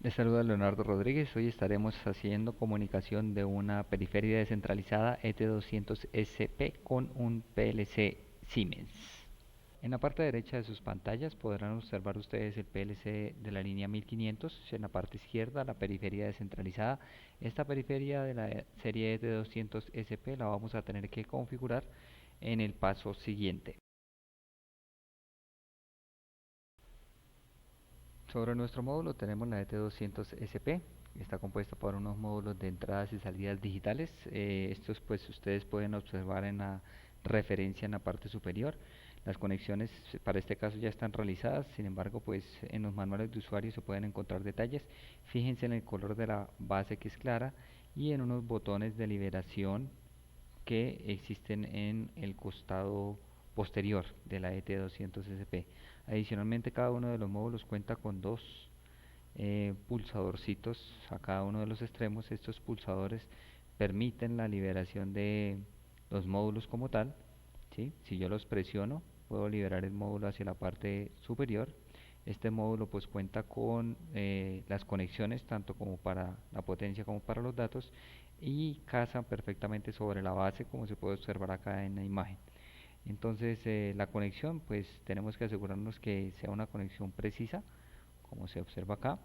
Les saluda Leonardo Rodríguez. Hoy estaremos haciendo comunicación de una periferia descentralizada ET200SP con un PLC Siemens. En la parte derecha de sus pantallas podrán observar ustedes el PLC de la línea 1500. En la parte izquierda la periferia descentralizada. Esta periferia de la serie ET200SP la vamos a tener que configurar en el paso siguiente. Sobre nuestro módulo tenemos la ET200SP, está compuesta por unos módulos de entradas y salidas digitales. Estos pues ustedes pueden observar en la referencia en la parte superior. Las conexiones para este caso ya están realizadas, sin embargo pues en los manuales de usuario se pueden encontrar detalles. Fíjense en el color de la base que es clara y en unos botones de liberación que existen en el costado posterior de la ET200SP. Adicionalmente, cada uno de los módulos cuenta con dos pulsadorcitos a cada uno de los extremos. Estos pulsadores permiten la liberación de los módulos como tal, ¿sí? Si yo los presiono, puedo liberar el módulo hacia la parte superior. Este módulo pues cuenta con las conexiones tanto como para la potencia como para los datos y casa perfectamente sobre la base, como se puede observar acá en la imagen. Entonces la conexión pues tenemos que asegurarnos que sea una conexión precisa, como se observa acá.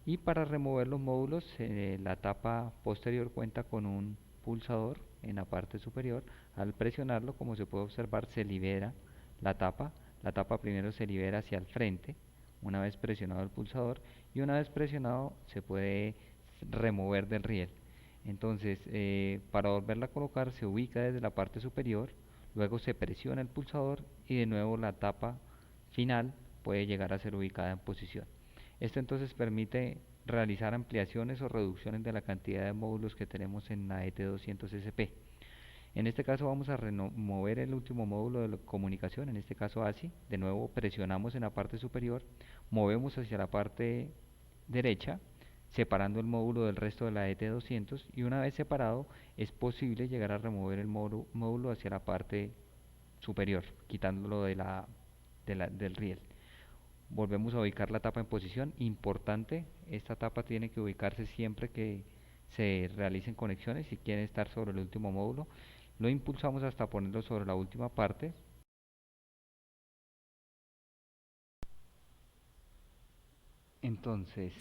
Y para remover los módulos, la tapa posterior cuenta con un pulsador en la parte superior. Al presionarlo, como se puede observar, se libera la tapa. La tapa primero se libera hacia el frente, una vez presionado el pulsador, y una vez presionado se puede remover del riel. Entonces, para volverla a colocar, se ubica desde la parte superior, luego se presiona el pulsador y de nuevo la tapa final puede llegar a ser ubicada en posición. Esto entonces permite realizar ampliaciones o reducciones de la cantidad de módulos que tenemos en la ET200SP. En este caso vamos a remover el último módulo de comunicación, en este caso ASI. De nuevo presionamos en la parte superior, movemos hacia la parte derecha, separando el módulo del resto de la ET200, y una vez separado es posible llegar a remover el módulo hacia la parte superior, quitándolo del riel. Volvemos a ubicar la tapa en posición. Importante, esta tapa tiene que ubicarse siempre que se realicen conexiones si quieren estar sobre el último módulo. Lo impulsamos hasta ponerlo sobre la última parte. Entonces,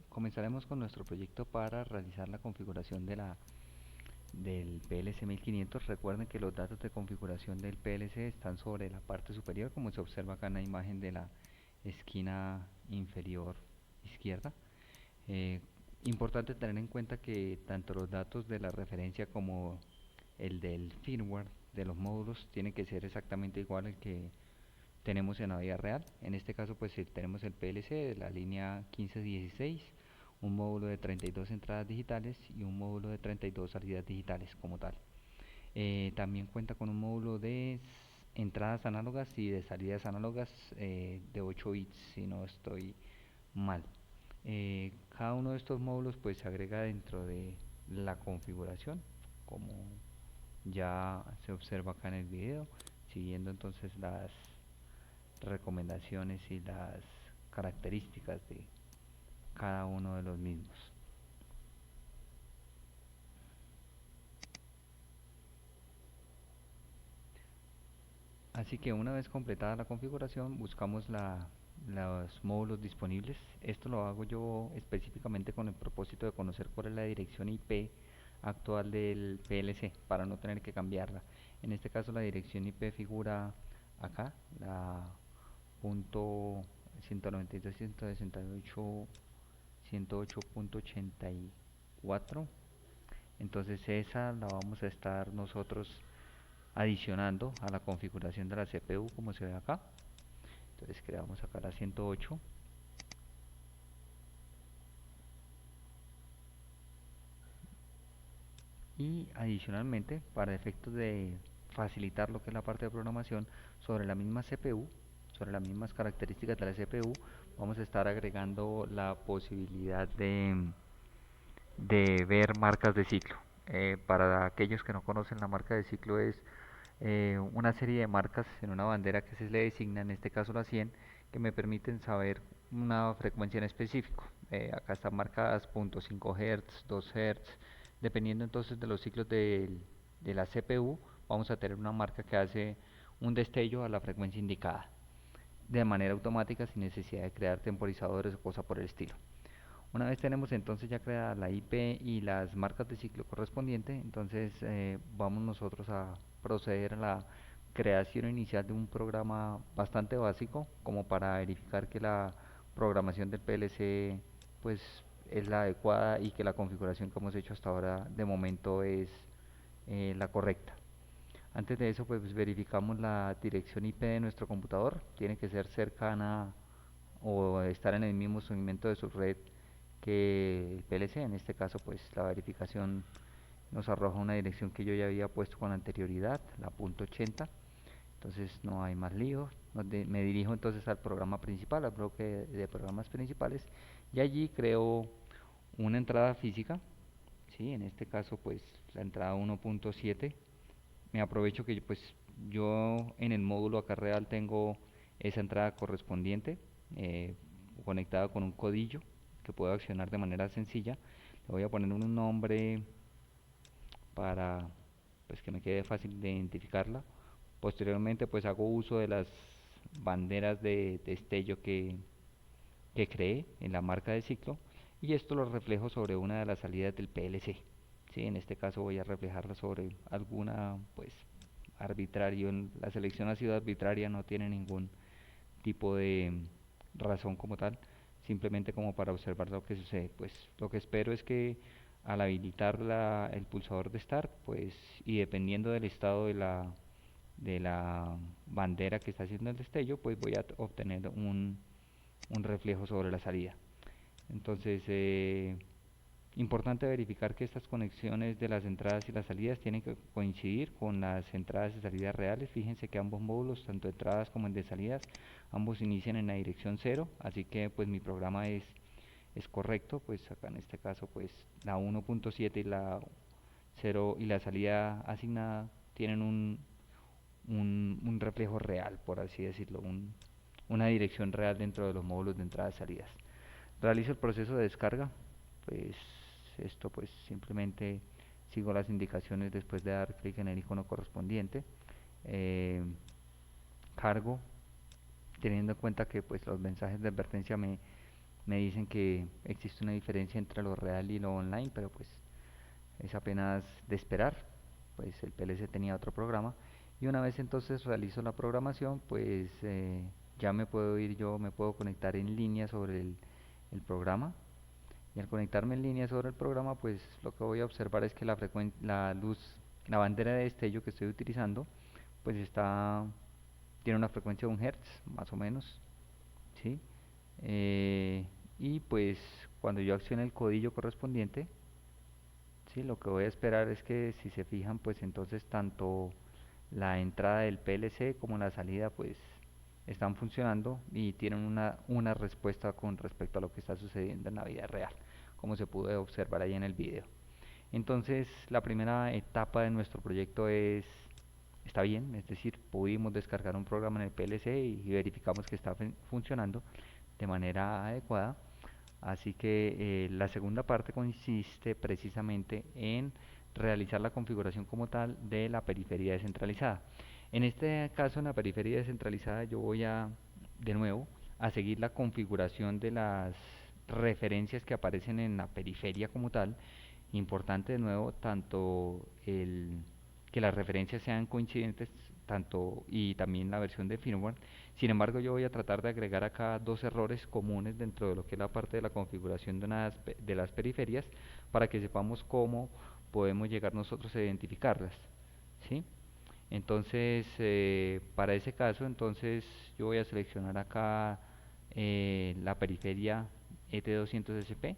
comenzaremos con nuestro proyecto para realizar la configuración del PLC 1500. Recuerden que los datos de configuración del PLC están sobre la parte superior, como se observa acá en la imagen de la esquina inferior izquierda. Eh, Importante tener en cuenta que tanto los datos de la referencia como el del firmware de los módulos tienen que ser exactamente igual al que tenemos en la vida real. En este caso pues tenemos el PLC de la línea 1516, un módulo de 32 entradas digitales y un módulo de 32 salidas digitales como tal. También cuenta con un módulo de entradas análogas y de salidas análogas de 8 bits, si no estoy mal. Cada uno de estos módulos pues se agrega dentro de la configuración, como ya se observa acá en el video, siguiendo entonces las recomendaciones y las características de cada uno de los mismos. Así que una vez completada la configuración, buscamos los módulos disponibles. Esto lo hago yo específicamente con el propósito de conocer cuál es la dirección IP actual del PLC para no tener que cambiarla. En este caso la dirección IP figura acá, la punto 192.168.108.84. Entonces esa la vamos a estar nosotros adicionando a la configuración de la CPU, como se ve acá. Entonces creamos acá la 108 y adicionalmente, para efectos de facilitar lo que es la parte de programación sobre la misma CPU, sobre las mismas características de la CPU, vamos a estar agregando la posibilidad de ver marcas de ciclo. Para aquellos que no conocen, la marca de ciclo es una serie de marcas en una bandera que se le designa, en este caso la 100, que me permiten saber una frecuencia en específico. Acá están marcadas 0.5 Hz, 2 Hz. Dependiendo entonces de los ciclos de la CPU, vamos a tener una marca que hace un destello a la frecuencia indicada de manera automática sin necesidad de crear temporizadores o cosas por el estilo. Una vez tenemos entonces ya creada la IP y las marcas de ciclo correspondiente, entonces vamos nosotros a proceder a la creación inicial de un programa bastante básico como para verificar que la programación del PLC pues es la adecuada y que la configuración que hemos hecho hasta ahora de momento es la correcta. Antes de eso, pues verificamos la dirección IP de nuestro computador. Tiene que ser cercana o estar en el mismo segmento de su red que el PLC. En este caso, pues la verificación nos arroja una dirección que yo ya había puesto con anterioridad, la .80. Entonces no hay más lío. Me dirijo entonces al programa principal, al bloque de programas principales, y allí creo una entrada física. Sí, en este caso, pues la entrada 1.7. Me aprovecho que pues yo en el módulo acá real tengo esa entrada correspondiente eh, conectada con un codillo que puedo accionar de manera sencilla. Le voy a poner un nombre para pues que me quede fácil de identificarla. Posteriormente pues hago uso de las banderas de destello que creé en la marca de ciclo, y esto lo reflejo sobre una de las salidas del PLC. Sí, en este caso voy a reflejarla sobre alguna pues arbitrario. La selección ha sido arbitraria, no tiene ningún tipo de razón como tal, simplemente como para observar lo que sucede. Pues lo que espero es que al habilitar el pulsador de start, pues y dependiendo del estado de la bandera que está haciendo el destello, pues voy a obtener un reflejo sobre la salida. Entonces, importante verificar que estas conexiones de las entradas y las salidas tienen que coincidir con las entradas y salidas reales. Fíjense que ambos módulos, tanto entradas como el de salidas, ambos inician en la dirección 0, así que pues mi programa es correcto. Pues acá en este caso pues la 1.7 y la 0 y la salida asignada tienen un reflejo real, por así decirlo, una dirección real dentro de los módulos de entradas y salidas. Realizo el proceso de descarga. Pues esto pues simplemente sigo las indicaciones después de dar clic en el icono correspondiente. Eh, Cargo, teniendo en cuenta que pues los mensajes de advertencia me dicen que existe una diferencia entre lo real y lo online, pero pues es apenas de esperar. Pues el PLC tenía otro programa, y una vez entonces realizo la programación, pues ya me puedo ir, yo me puedo conectar en línea sobre el programa. Y al conectarme en línea sobre el programa, pues lo que voy a observar es que la luz, la bandera de destello que estoy utilizando, pues tiene una frecuencia de 1 Hz, más o menos, ¿sí? Y pues cuando yo accione el codillo correspondiente, ¿sí? Lo que voy a esperar es que, si se fijan, pues entonces tanto la entrada del PLC como la salida pues están funcionando y tienen una respuesta con respecto a lo que está sucediendo en la vida real, como se pudo observar ahí en el video. Entonces la primera etapa de nuestro proyecto está bien, es decir, pudimos descargar un programa en el PLC y verificamos que está funcionando de manera adecuada. Así que la segunda parte consiste precisamente en realizar la configuración como tal de la periferia descentralizada. En este caso, en la periferia descentralizada, yo voy de nuevo, a seguir la configuración de las referencias que aparecen en la periferia como tal. Importante de nuevo, tanto que las referencias sean coincidentes, tanto y también la versión de firmware. Sin embargo, yo voy a tratar de agregar acá dos errores comunes dentro de lo que es la parte de la configuración de las periferias, para que sepamos cómo podemos llegar nosotros a identificarlas, ¿sí? Entonces, para ese caso, entonces yo voy a seleccionar acá la periferia ET200SP.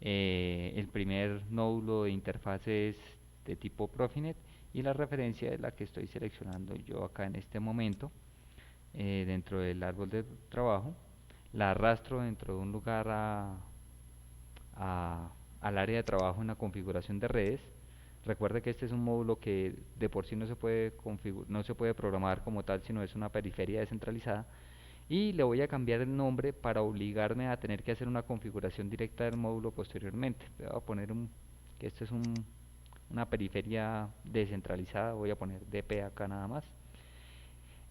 El primer nódulo de interfaz es de tipo Profinet, y la referencia es la que estoy seleccionando yo acá en este momento dentro del árbol de trabajo. La arrastro dentro de un lugar al área de trabajo en la configuración de redes. Recuerde que este es un módulo que de por sí no se puede programar como tal, sino es una periferia descentralizada. y le voy a cambiar el nombre para obligarme a tener que hacer una configuración directa del módulo posteriormente. Le voy a poner que esto es una periferia descentralizada, voy a poner DP acá nada más.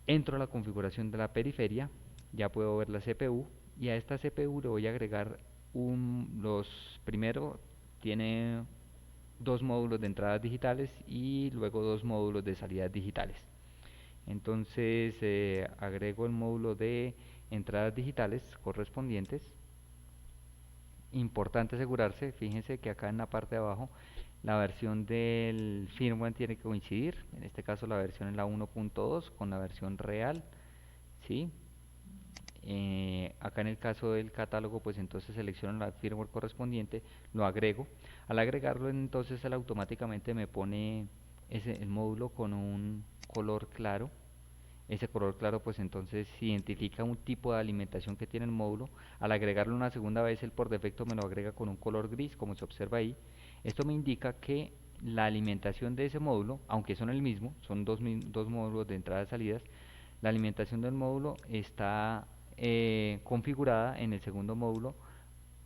Entro a la configuración de la periferia, ya puedo ver la CPU y a esta CPU le voy a agregar primero tiene dos módulos de entradas digitales y luego dos módulos de salidas digitales. Entonces agrego el módulo de entradas digitales correspondientes. Importante asegurarse, fíjense que acá en la parte de abajo la versión del firmware tiene que coincidir, en este caso la versión es la 1.2 con la versión real, ¿sí? Acá en el caso del catálogo, pues entonces selecciono la firmware correspondiente, lo agrego. Al agregarlo, entonces él automáticamente me pone el módulo con un color claro. Ese color claro, pues entonces identifica un tipo de alimentación que tiene el módulo. Al agregarlo una segunda vez, él por defecto me lo agrega con un color gris, como se observa ahí. Esto me indica que la alimentación de ese módulo, aunque son el mismo, son dos módulos de entradas y salidas, la alimentación del módulo está configurada en el segundo módulo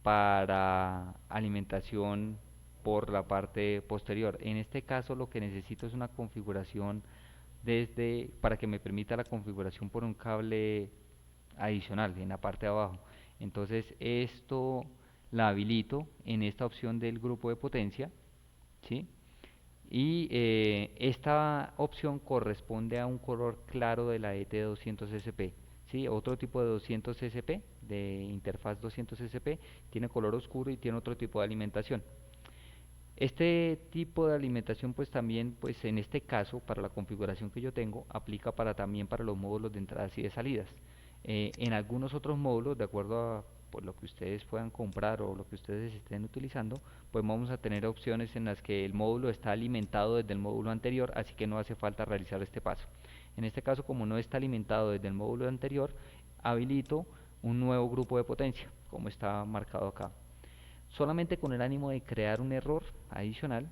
para alimentación por la parte posterior. En este caso lo que necesito es una configuración para que me permita la configuración por un cable adicional en la parte de abajo. Entonces esto la habilito en esta opción del grupo de potencia, ¿sí? Y esta opción corresponde a un color claro de la ET200SP. ¿Sí? Otro tipo de 200SP, de interfaz 200SP, tiene color oscuro y tiene otro tipo de alimentación. Este tipo de alimentación pues también pues en este caso para la configuración que yo tengo aplica también para los módulos de entradas y de salidas. En algunos otros módulos, de acuerdo a por lo que ustedes puedan comprar o lo que ustedes estén utilizando, pues vamos a tener opciones en las que el módulo está alimentado desde el módulo anterior, así que no hace falta realizar este paso. En este caso, como no está alimentado desde el módulo anterior, habilito un nuevo grupo de potencia, como está marcado acá. Solamente con el ánimo de crear un error adicional,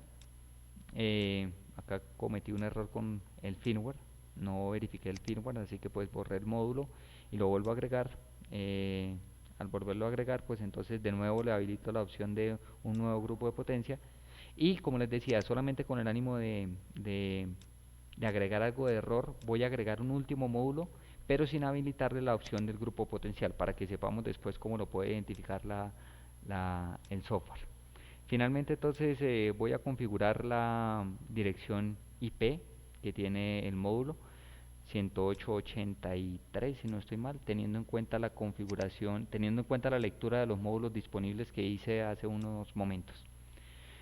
acá cometí un error con el firmware, no verifiqué el firmware, así que pues borré el módulo y lo vuelvo a agregar. Al volverlo a agregar, pues entonces de nuevo le habilito la opción de un nuevo grupo de potencia y como les decía, solamente con el ánimo de agregar algo de error, voy a agregar un último módulo, pero sin habilitarle la opción del grupo potencial para que sepamos después cómo lo puede identificar el software. Finalmente entonces voy a configurar la dirección IP que tiene el módulo 108.83 si no estoy mal, teniendo en cuenta la configuración, teniendo en cuenta la lectura de los módulos disponibles que hice hace unos momentos.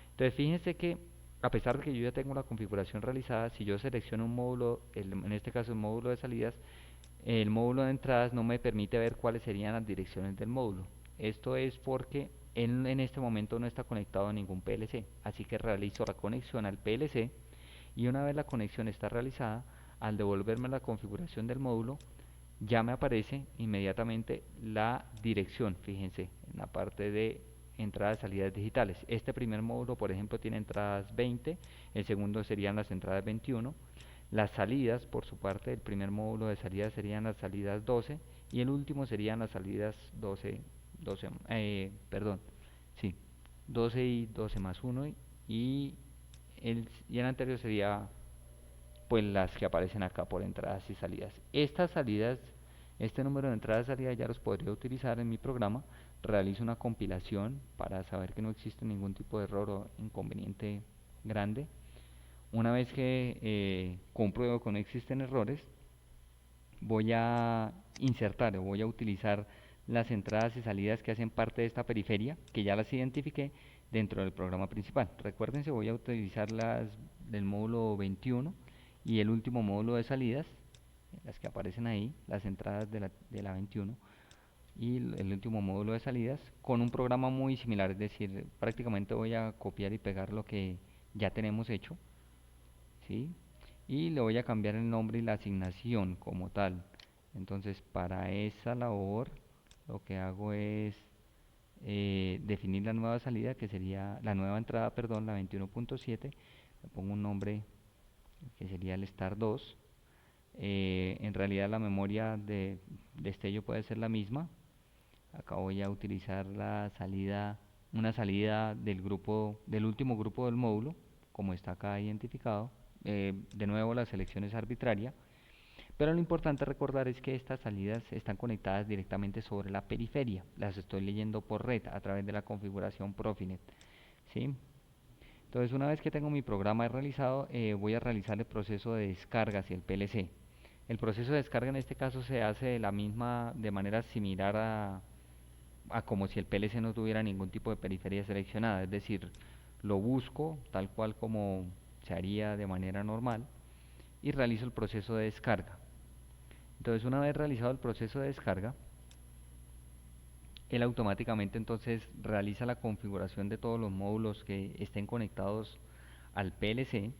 Entonces fíjense que a pesar de que yo ya tengo la configuración realizada, si yo selecciono un módulo, en este caso el módulo de salidas, el módulo de entradas no me permite ver cuáles serían las direcciones del módulo. Esto es porque él en este momento no está conectado a ningún PLC, así que realizo la conexión al PLC y una vez la conexión está realizada, al devolverme la configuración del módulo, ya me aparece inmediatamente la dirección, fíjense, en la parte de entradas y salidas digitales. Este primer módulo, por ejemplo, tiene entradas 20, el segundo serían las entradas 21, las salidas, por su parte, el primer módulo de salida serían las salidas 12 y el último serían las salidas 12 perdón, sí, 12 y 12 más 1 y el anterior sería pues las que aparecen acá por entradas y salidas. Estas salidas, este número de entradas y salidas ya los podría utilizar en mi programa. Realizo una compilación para saber que no existe ningún tipo de error o inconveniente grande. Una vez que compruebo que no existen errores, voy a insertar o voy a utilizar las entradas y salidas que hacen parte de esta periferia, que ya las identifiqué dentro del programa principal. Recuérdense, voy a utilizar las del módulo 21 y el último módulo de salidas, las que aparecen ahí, las entradas de la 21 y el último módulo de salidas, con un programa muy similar, es decir, prácticamente voy a copiar y pegar lo que ya tenemos hecho, ¿sí? Y le voy a cambiar el nombre y la asignación como tal. Entonces para esa labor lo que hago es definir la nueva salida, que sería la nueva entrada, perdón, la 21.7. Le pongo un nombre que sería el Star 2. En realidad la memoria de destello puede ser la misma. Acá voy a utilizar una salida del grupo, del último grupo del módulo, como está acá identificado. De nuevo la selección es arbitraria, pero lo importante recordar es que estas salidas están conectadas directamente sobre la periferia. Las estoy leyendo por red a través de la configuración Profinet, ¿sí? Entonces, una vez que tengo mi programa realizado, voy a realizar el proceso de descarga hacia el PLC. El proceso de descarga en este caso se hace de manera similar a como si el PLC no tuviera ningún tipo de periferia seleccionada, es decir, lo busco tal cual como se haría de manera normal y realizo el proceso de descarga. Entonces, una vez realizado el proceso de descarga, él automáticamente entonces realiza la configuración de todos los módulos que estén conectados al PLC.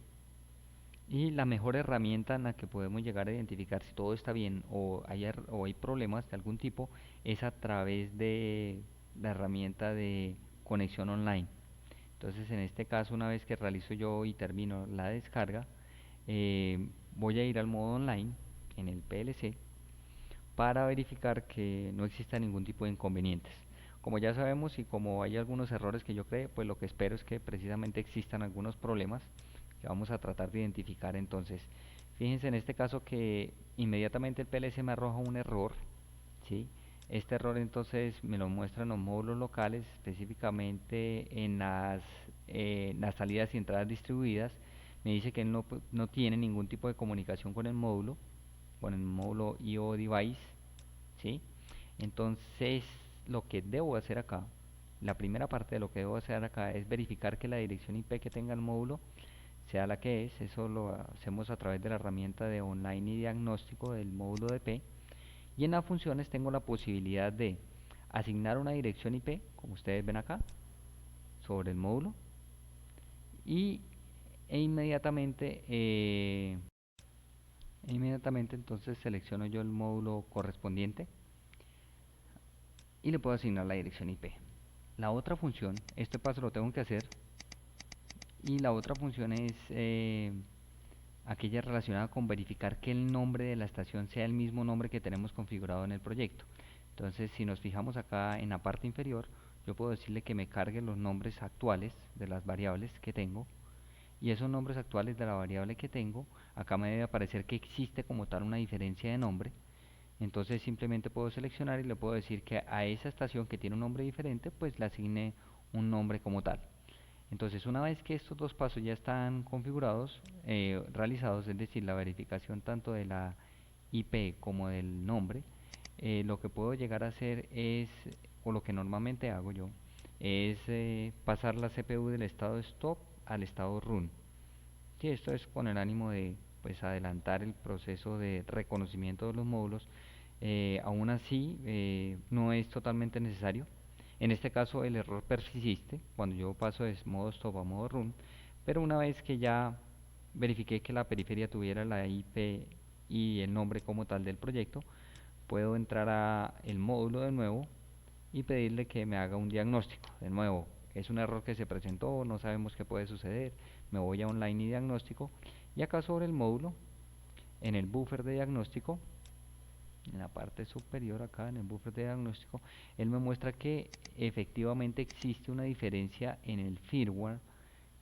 Y la mejor herramienta en la que podemos llegar a identificar si todo está bien o hay problemas de algún tipo es a través de la herramienta de conexión online. Entonces, en este caso, una vez que realizo yo y termino la descarga, voy a ir al modo online en el PLC para verificar que no exista ningún tipo de inconvenientes. Como ya sabemos y como hay algunos errores que yo creo, pues lo que espero es que precisamente existan algunos problemas que vamos a tratar de identificar. Entonces, fíjense en este caso que inmediatamente el PLC me arroja un error, ¿sí? Este error entonces me lo muestra en los módulos locales, específicamente en las salidas y entradas distribuidas. Me dice que él no tiene ningún tipo de comunicación con el módulo IO device, ¿sí? Entonces, lo que debo hacer acá, la primera parte de lo que debo hacer acá es verificar que la dirección IP que tenga el módulo sea la que es. Eso lo hacemos a través de la herramienta de online y diagnóstico del módulo de IP. Y en las funciones tengo la posibilidad de asignar una dirección IP, como ustedes ven acá, sobre el módulo. Y e inmediatamente, entonces selecciono yo el módulo correspondiente y le puedo asignar la dirección IP. La otra función, este paso lo tengo que hacer, y la otra función es aquella relacionada con verificar que el nombre de la estación sea el mismo nombre que tenemos configurado en el proyecto. Entonces, si nos fijamos acá en la parte inferior, yo puedo decirle que me cargue los nombres actuales de las variables que tengo, y esos nombres actuales de la variable que tengo, acá me debe aparecer que existe como tal una diferencia de nombre. Entonces simplemente puedo seleccionar y le puedo decir que a esa estación que tiene un nombre diferente, pues le asigne un nombre como tal. Entonces, una vez que estos dos pasos ya están configurados, realizados, es decir, la verificación tanto de la IP como del nombre, lo que puedo llegar a hacer es, o lo que normalmente hago yo, es pasar la CPU del estado stop al estado run. Sí, esto es con el ánimo de pues adelantar el proceso de reconocimiento de los módulos. Aún así, no es totalmente necesario. En este caso, el error persiste cuando yo paso de modo stop a modo run, pero una vez que ya verifiqué que la periferia tuviera la IP y el nombre como tal del proyecto, puedo entrar a el módulo de nuevo y pedirle que me haga un diagnóstico. De nuevo, es un error que se presentó, no sabemos qué puede suceder. Me voy a online y diagnóstico, y acá sobre el módulo, en el buffer de diagnóstico, en la parte superior acá en el buffer de diagnóstico, él me muestra que efectivamente existe una diferencia en el firmware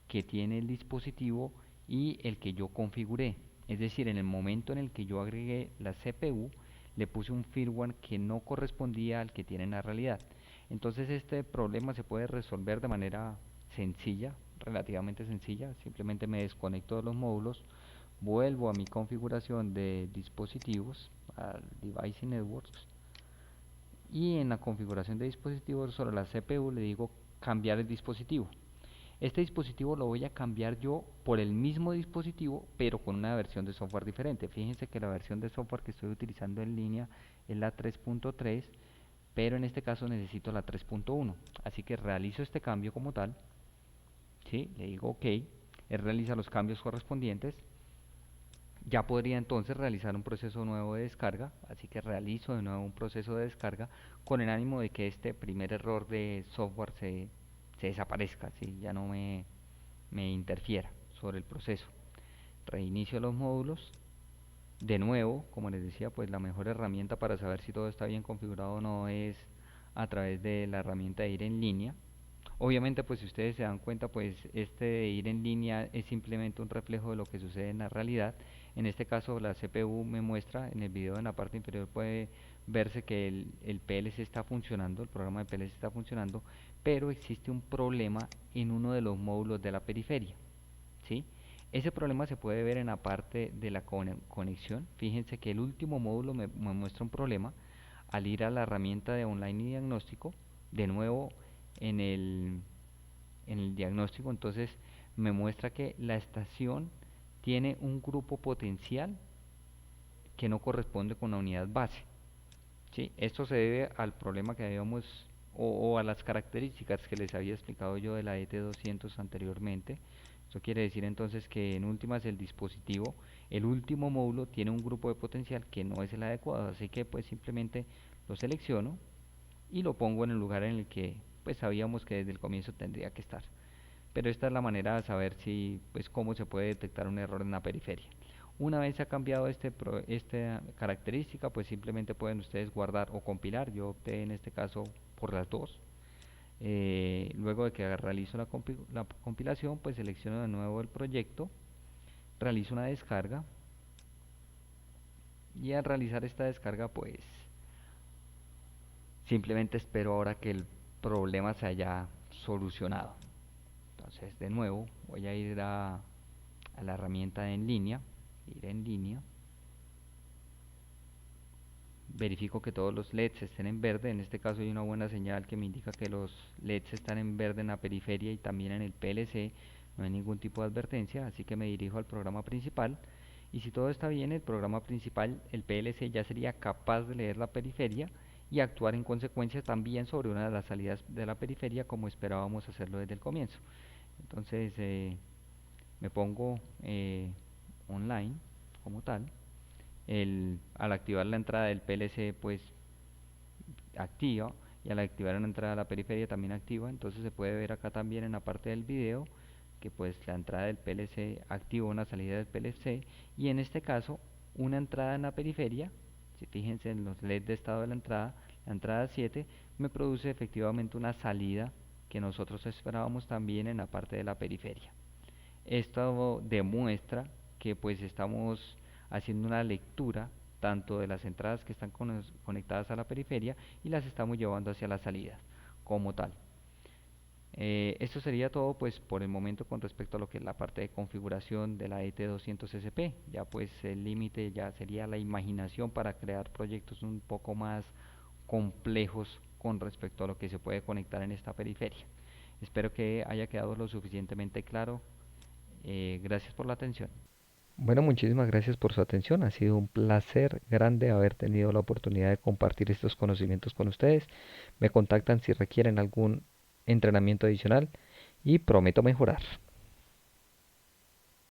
que tiene el dispositivo y el que yo configuré. Es decir, en el momento en el que yo agregué la CPU, le puse un firmware que no correspondía al que tiene en la realidad. Entonces este problema se puede resolver de manera sencilla, relativamente sencilla. Simplemente me desconecto de los módulos, vuelvo a mi configuración de dispositivos, al Device y Networks, y en la configuración de dispositivos sobre la CPU le digo cambiar el dispositivo. Este dispositivo lo voy a cambiar yo por el mismo dispositivo, pero con una versión de software diferente. Fíjense que la versión de software que estoy utilizando en línea es la 3.3, pero en este caso necesito la 3.1. Así que realizo este cambio como tal, ¿sí? Le digo OK, él realiza los cambios correspondientes. Ya podría entonces realizar un proceso nuevo de descarga, así que realizo de nuevo un proceso de descarga con el ánimo de que este primer error de software se desaparezca, ¿sí? Ya no me interfiera sobre el proceso. Reinicio los módulos De nuevo, como les decía, pues la mejor herramienta para saber si todo está bien configurado o no es a través de la herramienta de ir en línea. Obviamente, pues si ustedes se dan cuenta, pues este de ir en línea es simplemente un reflejo de lo que sucede en la realidad. En este caso, la CPU me muestra en el video, en la parte inferior puede verse que el PLC está funcionando, el programa de PLC está funcionando, pero existe un problema en uno de los módulos de la periferia, ¿sí? Ese problema se puede ver en la parte de la conexión. Fíjense que el último módulo me muestra un problema. Al ir a la herramienta de online y diagnóstico, de nuevo en el diagnóstico, entonces me muestra que la estación tiene un grupo potencial que no corresponde con la unidad base. ¿Sí? Esto se debe al problema que habíamos o a las características que les había explicado yo de la ET200 anteriormente. Eso quiere decir entonces que en últimas el dispositivo, el último módulo tiene un grupo de potencial que no es el adecuado, así que pues simplemente lo selecciono y lo pongo en el lugar en el que pues sabíamos que desde el comienzo tendría que estar. Pero esta es la manera de saber si pues cómo se puede detectar un error en la periferia. Una vez se ha cambiado esta característica, pues simplemente pueden ustedes guardar o compilar. Yo opté en este caso por las dos. Luego de que realizo la compilación, pues selecciono de nuevo el proyecto, realizo una descarga y al realizar esta descarga, pues simplemente espero ahora que el problema se haya solucionado. Entonces, de nuevo, voy a ir a la herramienta en línea, ir en línea, verifico que todos los LEDs estén en verde. En este caso hay una buena señal que me indica que los LEDs están en verde en la periferia y también en el PLC. No hay ningún tipo de advertencia, así que me dirijo al programa principal. Y si todo está bien, el programa principal, el PLC, ya sería capaz de leer la periferia y actuar en consecuencia también sobre una de las salidas de la periferia como esperábamos hacerlo desde el comienzo. Entonces me pongo online como tal. Al activar la entrada del PLC pues activa, y al activar una entrada a la periferia también activa. Entonces se puede ver acá también en la parte del video que pues la entrada del PLC activa una salida del PLC, y en este caso una entrada en la periferia. Si fíjense en los LED de estado de la entrada 7 me produce efectivamente una salida que nosotros esperábamos también en la parte de la periferia. Esto demuestra que pues estamos haciendo una lectura tanto de las entradas que están conectadas a la periferia y las estamos llevando hacia las salidas como tal. Esto sería todo pues por el momento con respecto a lo que es la parte de configuración de la ET200SP. Ya pues el límite ya sería la imaginación para crear proyectos un poco más complejos con respecto a lo que se puede conectar en esta periferia. Espero que haya quedado lo suficientemente claro. Gracias por la atención. Bueno, muchísimas gracias por su atención. Ha sido un placer grande haber tenido la oportunidad de compartir estos conocimientos con ustedes. Me contactan si requieren algún entrenamiento adicional y prometo mejorar.